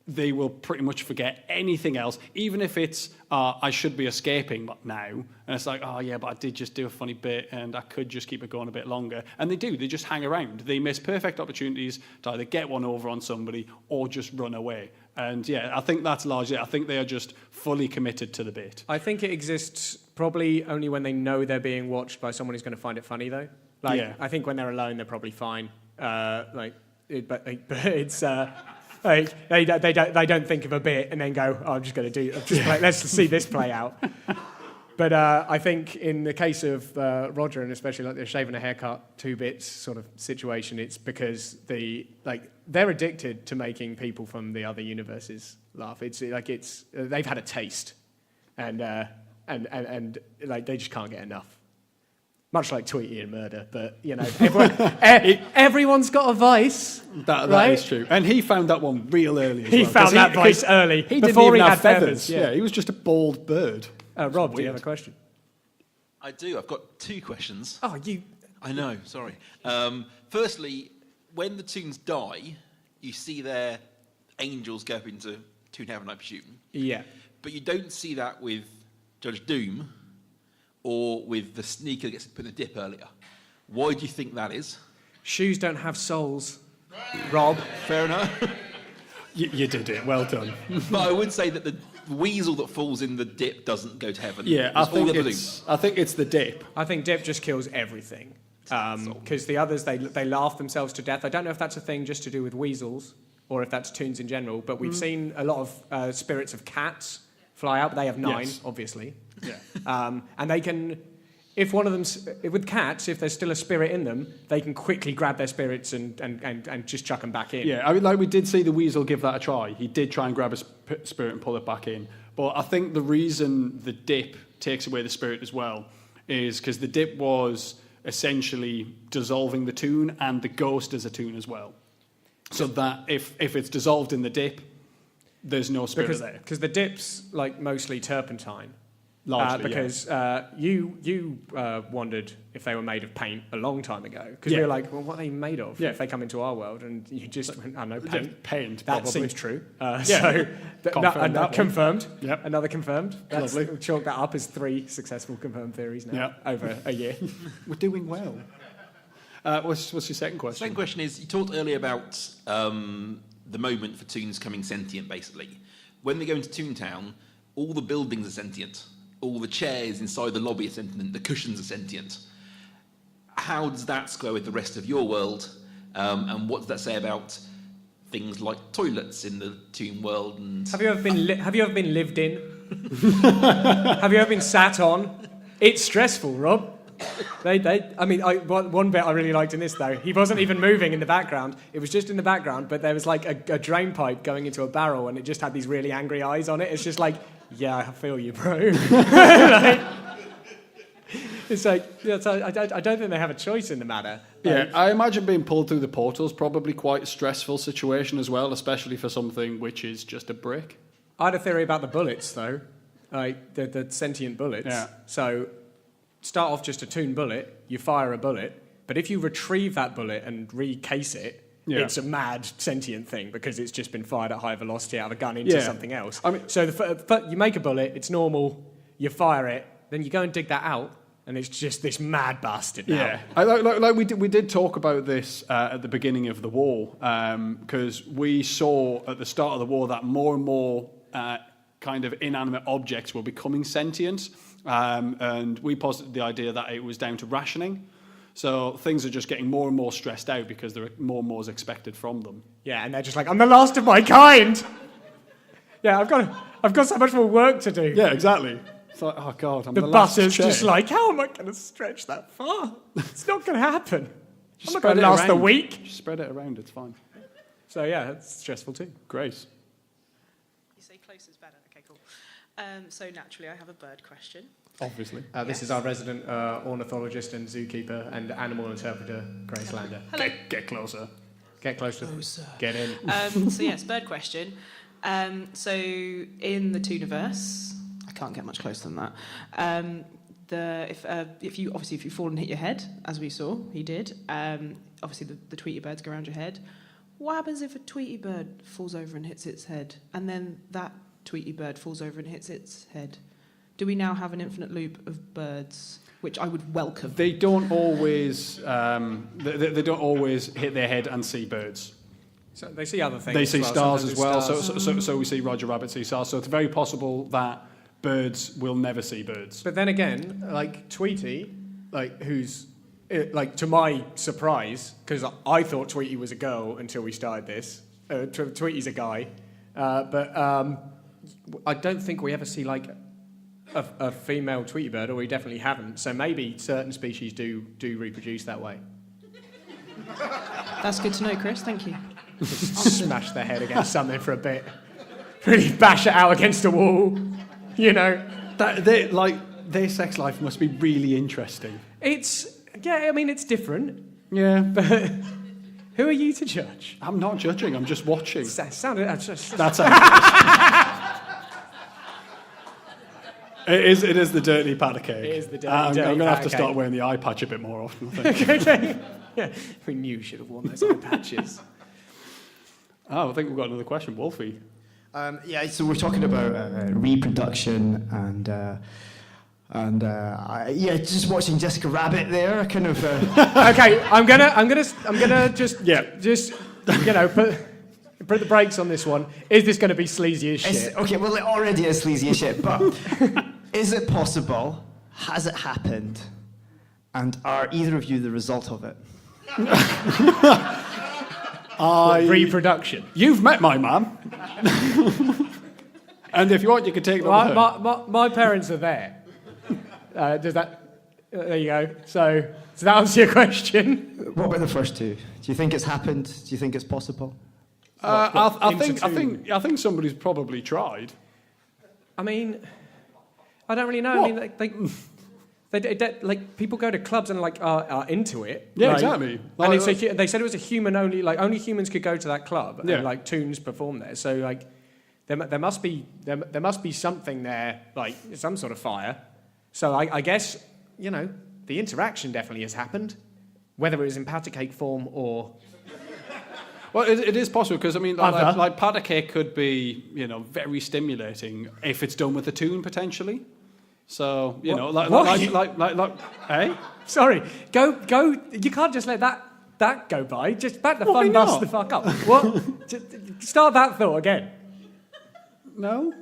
they will pretty much forget anything else, even if it's, I should be escaping now. And it's like, oh yeah, but I did just do a funny bit and I could just keep it going a bit longer. And they just hang around. They miss perfect opportunities to either get one over on somebody or just run away. And yeah, I think that's largely it. I think they are just fully committed to the bit. I think it exists probably only when they know they're being watched by someone who's going to find it funny, though. Like, yeah. I think when they're alone, they're probably fine. But it's... Like, they don't think of a bit and then go, oh, I'm just going to let's see this play out. But I think in the case of Roger, and especially like the shaving a haircut 2 bits sort of situation, it's because they're addicted to making people from the other universes laugh. They've had a taste, and like they just can't get enough. Much like Tweety and Murder, but, you know, everyone's got a vice. That is true. And he found that one real early as well. He found that vice early, He before didn't even he have had feathers. Yeah, he was just a bald bird. Rob, do you have a question? I do. I've got 2 questions. Oh, you... I know, sorry. Firstly, when the toons die, you see their angels go up into toon heaven, I presume. Yeah. But you don't see that with Judge Doom or with the sneaker that gets put in the dip earlier. Why do you think that is? Shoes don't have soles, Rob. Fair enough. You did it. Well done. But I would say that the weasel that falls in the dip doesn't go to heaven. Yeah, I think it's the dip. I think dip just kills everything. Because the others, they laugh themselves to death. I don't know if that's a thing just to do with weasels or if that's toons in general, but we've seen a lot of spirits of cats fly out, but they have 9, obviously. Yeah. And they can, if one of them, with cats, if there's still a spirit in them, they can quickly grab their spirits and just chuck them back in. Yeah, I mean, like we did see the weasel give that a try. He did try and grab a spirit and pull it back in. But I think the reason the dip takes away the spirit as well is because the dip was essentially dissolving the toon and the ghost as a toon as well. So that if it's dissolved in the dip, there's no spirit there. Because the dip's like mostly turpentine. Largely, because you wondered if they were made of paint a long time ago. Because we were like, well, what are they made of if they come into our world? And you just went, I know, paint. Paint, that probably. seems true. Confirmed. Yep. Another confirmed. Lovely. We'll chalk that up as 3 successful confirmed theories now over a year. We're doing well. What's your second question? Second question is, you talked earlier about the moment for toons coming sentient, basically. When they go into Toontown, all the buildings are sentient. All the chairs inside the lobby are sentient. The cushions are sentient. How does that square with the rest of your world? And what does that say about things like toilets in the toon world? And have you ever been lived in? Have you ever been sat on? It's stressful, Rob. One bit I really liked in this, though, he wasn't even moving in the background. It was just in the background, but there was like a drain pipe going into a barrel, and it just had these really angry eyes on it. It's just like, yeah, I feel you, bro. It's like, I don't think they have a choice in the matter. Yeah, I imagine being pulled through the portal's probably quite a stressful situation as well, especially for something which is just a brick. I had a theory about the bullets, though, like the sentient bullets. Yeah. So start off just a toon bullet, you fire a bullet, but if you retrieve that bullet and recase it, it's a mad sentient thing because it's just been fired at high velocity out of a gun into something else. I mean, so you make a bullet, it's normal, you fire it, then you go and dig that out, and it's just this mad bastard now. Yeah, we did talk about this at the beginning of the war, because we saw at the start of the war that more and more kind of inanimate objects were becoming sentient, and we posited the idea that it was down to rationing. So things are just getting more and more stressed out because there are more and more is expected from them. Yeah, and they're just like, I'm the last of my kind. Yeah, I've got so much more work to do. Yeah, exactly. It's like, oh God, I'm The the last butter's chair. just like, how am I going to stretch that far? It's not going to happen. Just I'm not going to spread it last a around. week. Just spread it around, it's fine. So yeah, it's stressful too. Great. You say close is better. Okay, cool. So naturally, I have a bird question. Obviously. This is our resident ornithologist and zookeeper and animal interpreter, Grace Lander. Hello. Get closer. Get closer. Get in. So yes, bird question. So in the Tooniverse, I can't get much closer than that. If you fall and hit your head, as we saw, he did. Obviously the Tweety birds go around your head. What happens if a Tweety bird falls over and hits its head, and then that Tweety bird falls over and hits its head? Do we now have an infinite loop of birds, which I would welcome? They don't always. They don't always hit their head and see birds. So they see other things. They see as stars Sometimes as well. stars. So we see Roger Rabbit see stars. So it's very possible that birds will never see birds. But then again, like Tweety, to my surprise, because I thought Tweety was a girl until we started this. Tweety's a guy, but I don't think we ever see like a female Tweety bird, or we definitely haven't. So maybe certain species do reproduce that way. That's good to know, Chris. Thank you. Smash their head against something for a bit, really bash it out against a wall, you know. Their sex life must be really interesting. It's different. Yeah, But who are you to judge? I'm not judging. I'm just watching. That's That's It is the dirty patty cake. It is the dirty I'm going to have to patty start cake. wearing the eye patch a bit more often, I think. Okay. Yeah, we knew you should have worn those eye patches. Oh, I think we've got another question. Wolfie. So we're talking about reproduction and just watching Jessica Rabbit there, kind of. Okay, I'm gonna just put the brakes on this one. Is this going to be sleazy as shit? Okay, well, it already is sleazy as shit, but is it possible? Has it happened? And are either of you the result of it? Reproduction. You've met my mum. And if you want, you can take it on her. My parents are there. Does that? There you go. So does that answer your question? What about the first two? Do you think it's happened? Do you think it's possible? I think somebody's probably tried. I mean, I don't really know. What? I mean, like people go to clubs and are into it. Yeah, right? exactly. And they said it was a human only. Like only humans could go to that club Yeah. and like Toons perform there. So like there must be something there, like some sort of fire. So I guess the interaction definitely has happened, whether it was in patty cake form or. Well, it is possible because I mean, like patty cake could be very stimulating if it's done with a tune potentially. So hey, Sorry, go. You can't just let that go by. Just back the Why fun bus not? the fuck up. What? Just start that thought again. No.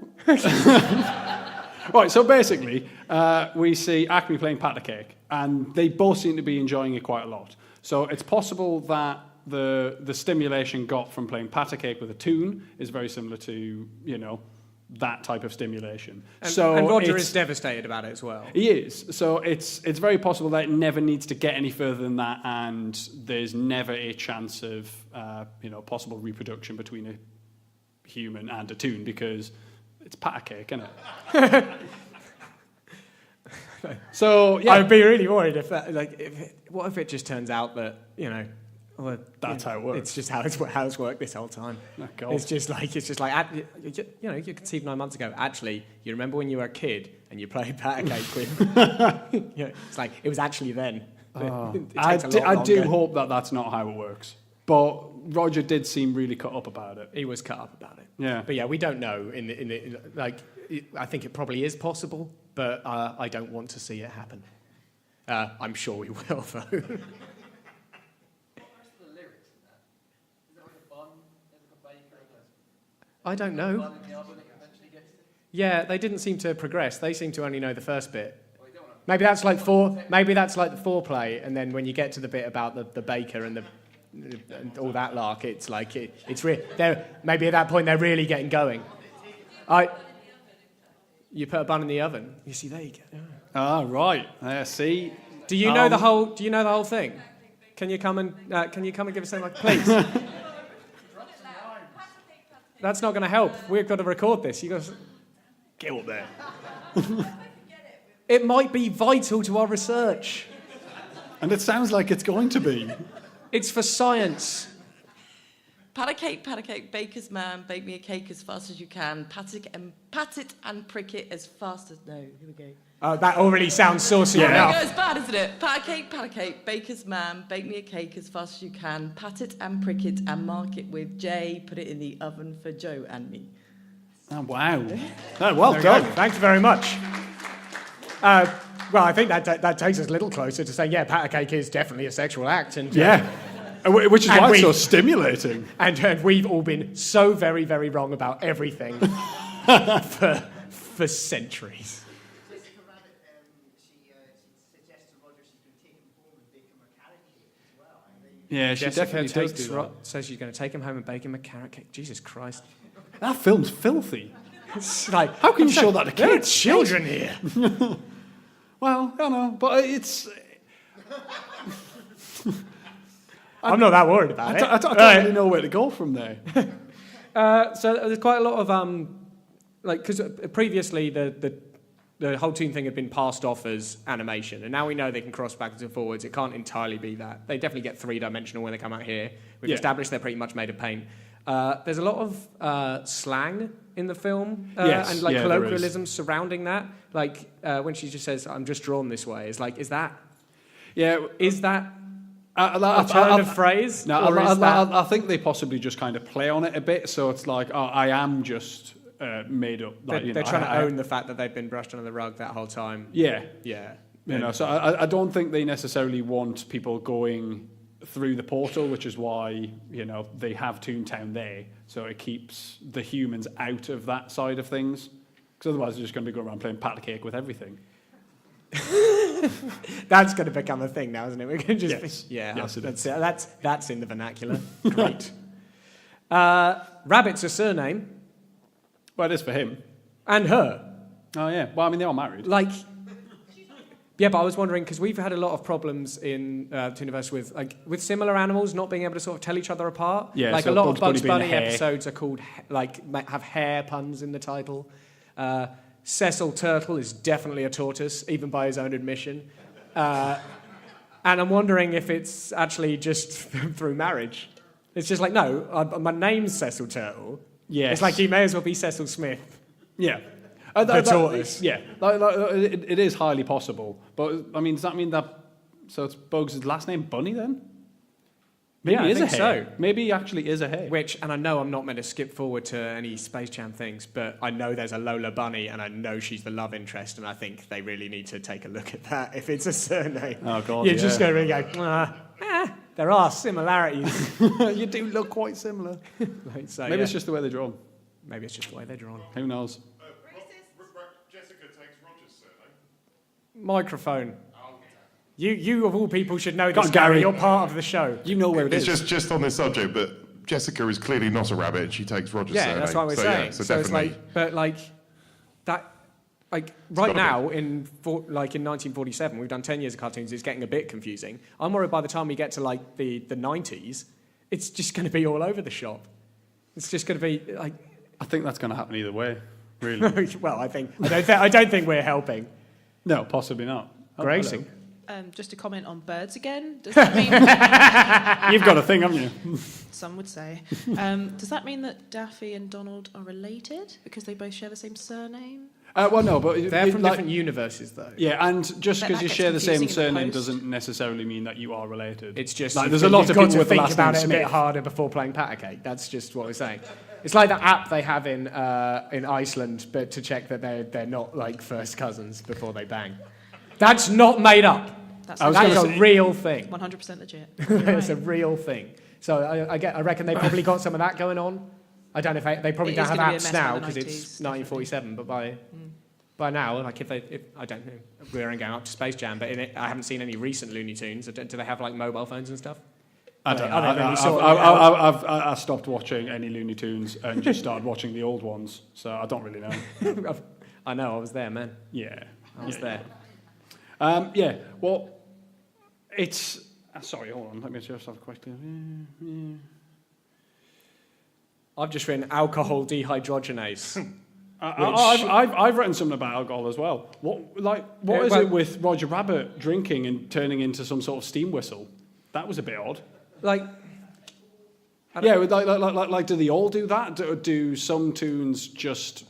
Right. So basically, we see Acme playing patty cake, and they both seem to be enjoying it quite a lot. So it's possible that the stimulation got from playing patty cake with a tune is very similar to that type of stimulation. And Roger is devastated about it as well. He is. So it's very possible that it never needs to get any further than that, and there's never a chance of possible reproduction between a human and a tune because it's patty cake, isn't it? So yeah, I'd be really worried if that what if it just turns out that that's how it works. It's just how it's worked this whole time. Oh, God. It's just like you conceived 9 months ago. Actually, you remember when you were a kid and you played patty cake with? It's like it was actually then. It takes a lot I do longer. hope that that's not how it works. But Roger did seem really cut up about it. He was cut up about it. Yeah. But yeah, we don't know. I think it probably is possible, but I don't want to see it happen. I'm sure we will, though. I don't know. Yeah, they didn't seem to progress. They seem to only know the first bit. Maybe that's like the foreplay, and then when you get to the bit about the baker and all that lark, it's like maybe at that point they're really getting going. You put a bun in the oven. You see, there you go. Ah, right. See. Do you know the whole thing? Can you come and give us something, please? That's not going to help. We've got to record this. You got to get up there. It might be vital to our research. And it sounds like it's going to be. It's for science. Pat a cake, baker's man, bake me a cake as fast as you can. Pat it and prick it as fast as... No, here we go. Oh, that already sounds saucy enough. There we go, it's bad, isn't it? Pat a cake, baker's man, bake me a cake as fast as you can. Pat it and prick it and mark it with J. Put it in the oven for Joe and me. Oh, wow. Well done. Thank you very much. Well, I think that takes us a little closer to saying, pat a cake is definitely a sexual act. And which is why it's so stimulating. And we've all been so very, very wrong about everything for centuries. Jessica Rabbit, she suggests to Roger she's going to take him home and bake him a carrot cake as well. Yeah, she definitely does do that. Says she's going to take him home and bake him a carrot cake. Jesus Christ. That film's filthy. It's like, how can you show that to kids? There are children here. Well, I know, but it's... I'm not that worried about it. I don't really know where to go from there. So there's quite a lot of because previously the whole Toon thing had been passed off as animation, and now we know they can cross backwards and forwards. It can't entirely be that. They definitely get three-dimensional when they come out here. We've established they're pretty much made of paint. There's a lot of slang in the film and colloquialisms surrounding that. Like when she just says, "I'm just drawn this way," is like, is that a turn of phrase? No, I think they possibly just kind of play on it a bit. So it's like, I am just made up. Like, they're trying to own the fact that they've been brushed under the rug that whole time. Yeah. So I don't think they necessarily want people going through the portal, which is why they have Toontown there, so it keeps the humans out of that side of things. Because otherwise, they're just going to be going around playing pat a cake with everything. That's going to become a thing now, isn't it? We're going to just yes, that's in the vernacular. Great. Rabbit's a surname. Well, it is for him and her. Oh yeah. Well, I mean, they are married. Yeah, but I was wondering, because we've had a lot of problems in Tooniverse with similar animals not being able to sort of tell each other apart. Yeah, so a lot of Bugs Bunny episodes are called have hair puns in the title. Cecil Turtle is definitely a tortoise, even by his own admission. And I'm wondering if it's actually just through marriage. It's just like, no, my name's Cecil Turtle. Yes. It's like he may as well be Cecil Smith. Yeah. The tortoise. Yeah. It is highly possible. But, I mean, does that mean that... So it's Bugs' last name Bunny, then? Maybe I think so. Maybe he actually is a hare. And I know I'm not meant to skip forward to any Space Jam things, but I know there's a Lola Bunny, and I know she's the love interest, and I think they really need to take a look at that if it's a surname. Oh, God, You're just going to go, there are similarities. You do look quite similar. Maybe it's just the way they're drawn. Maybe it's just the way they're drawn. Who knows? Jessica takes Roger's surname. Microphone. You of all people should know this, Gary. You're part of the show. You know where it is. It's just on this subject, but Jessica is clearly not a rabbit. She takes Roger's surname. Yeah, that's what we're saying. So So it's definitely. right now in 1947, we've done 10 years of cartoons. It's getting a bit confusing. I'm worried by the time we get to the 90s, it's just going to be all over the shop. It's just going to be like. I think that's going to happen either way. Really. Well, I don't think we're helping. No, possibly not. Gracie. Just to comment on birds again, does that mean... You've got a thing, haven't you? Some would say. Does that mean that Daffy and Donald are related because they both share the same surname? Well, no, but... They're from different universes, though. Yeah, and just because you share the same confusing in the surname post. doesn't necessally mean that you are related. It's just... there's a lot of people with the think last about name it a Smith. bit harder before playing Pat-a-Cake. That's just what we're saying. It's like the app they have in Iceland, but to check that they're not, first cousins before they bang. That's not made up. That's a real thing. 100% legit. It's a real thing. So I reckon they probably got some of that going on. I don't know if they probably It don't is have gonna be a apps mess now by the because it's 90s, 1947. But by now, like if I don't know, we're going up to Space Jam, but I haven't seen any recent Looney Tunes. Do they have like mobile phones and stuff? I don't know. I stopped watching any Looney Tunes and just started watching the old ones, so I don't really know. I know, I was there, man. Yeah. I was there. Yeah, well, it's... sorry, hold on, let me just have a question. I've just written alcohol dehydrogenase. I've written something about alcohol as well. What is it with Roger Rabbit drinking and turning into some sort of steam whistle? That was a bit odd. Do they all do that? Do some tunes just...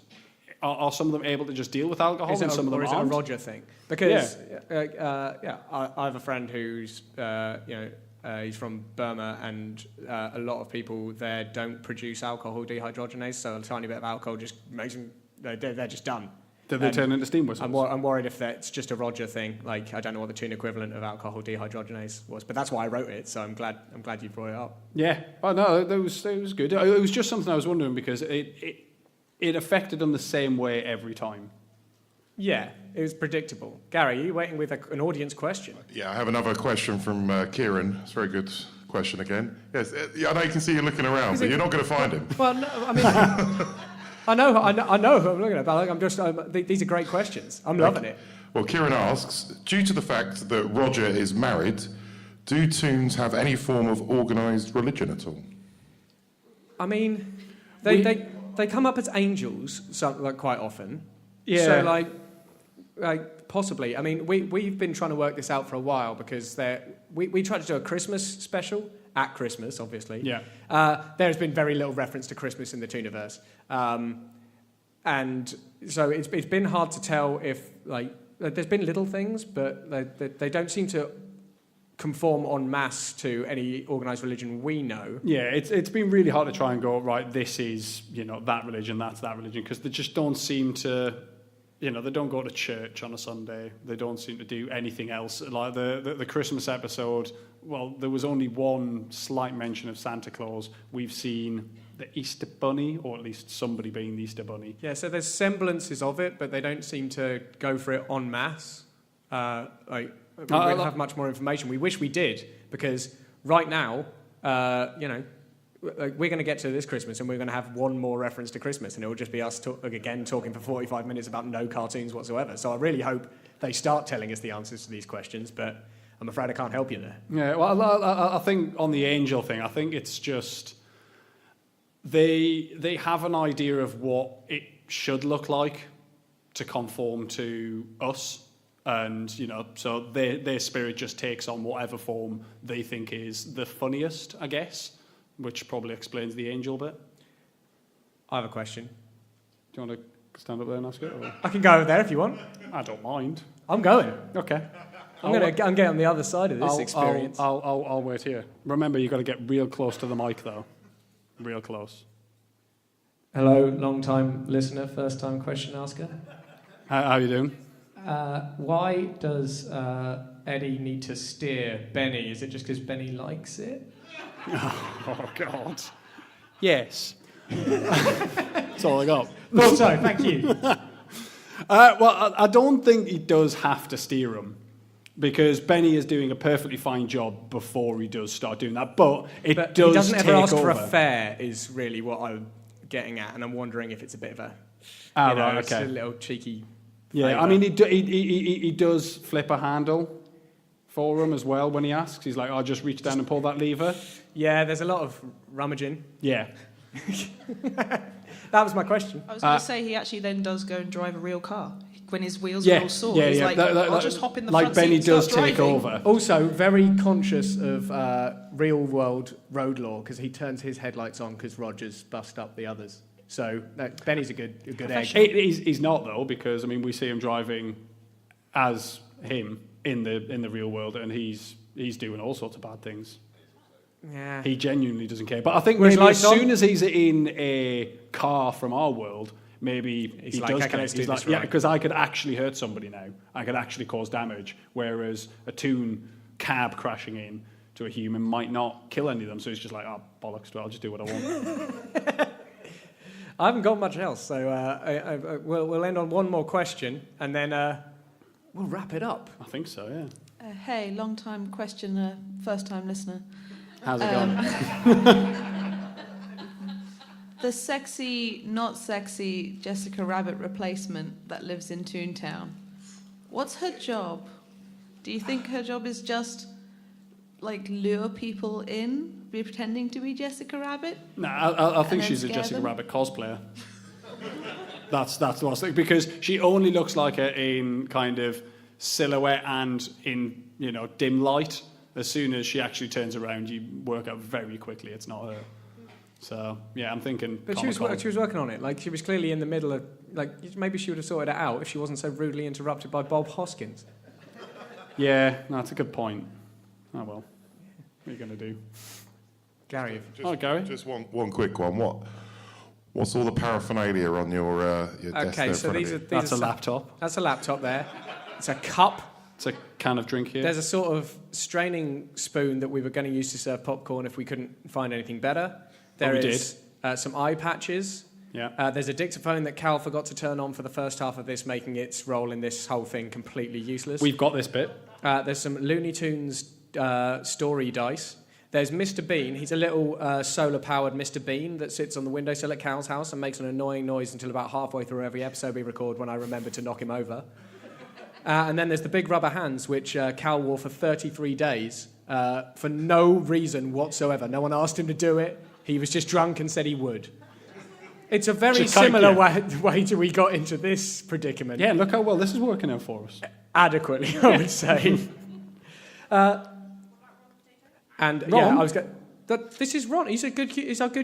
Are some of them able to just deal with alcohol and some of them aren't? Or is it a Roger thing? Because I have a friend who's he's from Burma, and a lot of people there don't produce alcohol dehydrogenase, so a tiny bit of alcohol just makes them they're just done. Do they turn into steam whistles? I'm worried if that's just a Roger thing. Like I don't know what the tune equivalent of alcohol dehydrogenase was, but that's why I wrote it. So I'm glad you brought it up. Yeah. Oh no, it was good. It was just something I was wondering because it affected them the same way every time. Yeah, it was predictable. Gary, are you waiting with an audience question? Yeah, I have another question from Kieran. It's a very good question again. Yes, I know you can see you looking around, but you're not going to find him. Well, no, I mean, I know who I'm looking at, but these are great questions. I'm loving it. Well, Kieran asks, due to the fact that Roger is married, do tunes have any form of organised religion at all? I mean, they come up as angels quite often. Yeah. So like possibly. I mean, we've been trying to work this out for a while because we tried to do a Christmas special at Christmas, obviously. Yeah. There's been very little reference to Christmas in the Tooniverse, and so it's been hard to tell if there's been little things, but they don't seem to conform en masse to any organised religion we know. Yeah, it's been really hard to try and go, right, this is, that religion, that's that religion, because they just don't seem to, they don't go to church on a Sunday. They don't seem to do anything else. Like the Christmas episode, well, there was only one slight mention of Santa Claus. We've seen the Easter Bunny, or at least somebody being the Easter Bunny. Yeah, so there's semblances of it, but they don't seem to go for it en masse. We don't have much more information. We wish we did, because right now, we're going to get to this Christmas and we're going to have one more reference to Christmas, and it will just be us talking for 45 minutes about no cartoons whatsoever. So I really hope they start telling us the answers to these questions, but I'm afraid I can't help you there. Yeah, well, I think on the angel thing, I think it's just they have an idea of what it should look like to conform to us. And, so their spirit just takes on whatever form they think is the funniest, I guess, which probably explains the angel bit. I have a question. Do you want to stand up there and ask it? Or? I can go over there if you want. I don't mind. I'm going. Okay. I'm getting on the other side of this experience. I'll wait here. Remember, you've got to get real close to the mic, though. Real close. Hello, long-time listener, first-time question asker. How are you doing? Why does Eddie need to steer Benny? Is it just because Benny likes it? Oh, God. Yes. That's all I got. Thought so, thank you. Well, I don't think he does have to steer him, because Benny is doing a perfectly fine job before he does start doing that, but does take over. He doesn't ever ask for a fare, is really what I'm getting at, and I'm wondering if it's a bit of a, it's a little cheeky... Yeah, flavor. I mean, he does flip a handle for him as well when he asks. He's like, I'll just reach down and pull that lever. Yeah, there's a lot of rummaging. Yeah. That was my question. I was going to say he actually then does go and drive a real car when his wheels are all sore. He's like, I'll just hop in the front seat Benny and start does take driving. over. Also, very conscious of real-world road law, because he turns his headlights on because Roger's bust up the others. So Benny's a good egg. He's not, though, because I mean we see him driving as him in the real world, and he's doing all sorts of bad things. Yeah. He genuinely doesn't care. But I think Whereas maybe as soon as he's in a car from our world, maybe He's he like, does "Okay, let's connect. He's do this like, yeah, right." because I could actually hurt somebody now. I could actually cause damage, whereas a toon cab crashing in to a human might not kill any of them. So he's just like, oh, bollocks to it, I'll just do what I want. I haven't got much else, so we'll end on one more question, and then we'll wrap it up. I think so, yeah. Hey, long-time questioner, first-time listener. How's it going? The sexy, not sexy Jessica Rabbit replacement that lives in Toontown, what's her job? Do you think her job is just, like, lure people in, be pretending to be Jessica Rabbit? No, I think then she's a scare Jessica them? Rabbit cosplayer. That's what I was thinking, because she only looks like her in kind of silhouette and in, dim light. As soon as she actually turns around, you work out very quickly it's not her. So, yeah, I'm thinking But she was working on it. Like, she was clearly in the middle of... Like, maybe she would have sorted it out if she wasn't so rudely interrupted by Bob Hoskins. Yeah, no, that's a good point. Oh, well. What are you going to do? Gary. Gary? Just one quick one. What's all the paraphernalia on your desk there? Okay, so these are... That's a laptop. That's a laptop there. It's a cup. It's a can of drink here. There's a sort of straining spoon that we were going to use to serve popcorn if we couldn't find anything better. There is some eye patches. Yeah. There's a dictaphone that Cal forgot to turn on for the first half of this, making its role in this whole thing completely useless. We've got this bit. There's some Looney Tunes story dice. There's Mr. Bean. He's a little solar-powered Mr. Bean that sits on the windowsill at Cal's house and makes an annoying noise until about halfway through every episode we record, when I remember to knock him over. And then there's the big rubber hands, which Cal wore for 33 days for no reason whatsoever. No one asked him to do it. He was just drunk and said he would. It's a very similar way to we got into this predicament. Yeah, look how well this is working out for us. Adequately, I would say. And Ron? yeah, I was going. This is Ron. He's our good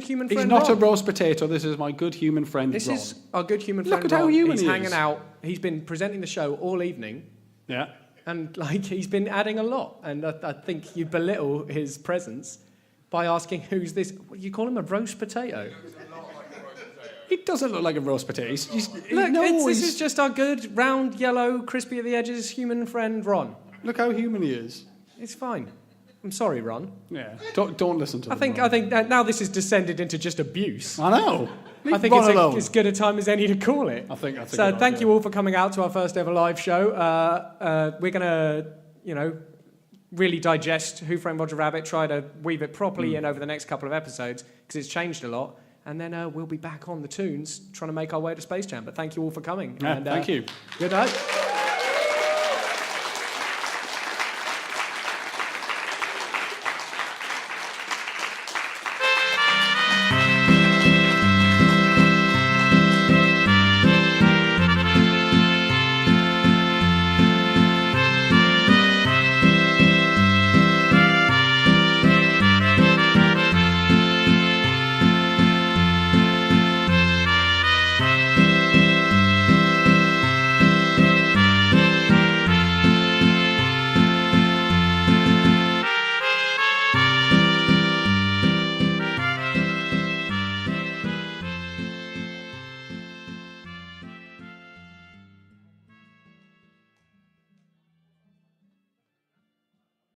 human friend. He's not Ron. a roast potato. This is my good human friend, This Ron. is our good human Look friend. at how Ron. human he's he hanging is. out. He's been presenting the show all evening. Yeah. And he's been adding a lot. And I think you belittle his presence by asking who's this. You call him a roast potato? He doesn't look like a roast potato. This is just our good, round, yellow, crispy at the edges human friend, Ron. Look how human he is. It's fine. I'm sorry, Ron. Yeah. Don't listen to I think that now this has descended into just abuse. I know. I think it's as good a time as any to call it. I think that's a so. good Thank idea. you all for coming out to our first ever live show. We're gonna, really digest Who Framed Roger Rabbit. Try to weave it properly in over the next couple of episodes because it's changed a lot. And then we'll be back on the tunes trying to make our way to Space Jam. But thank you all for coming. Yeah, and, thank you. Good night.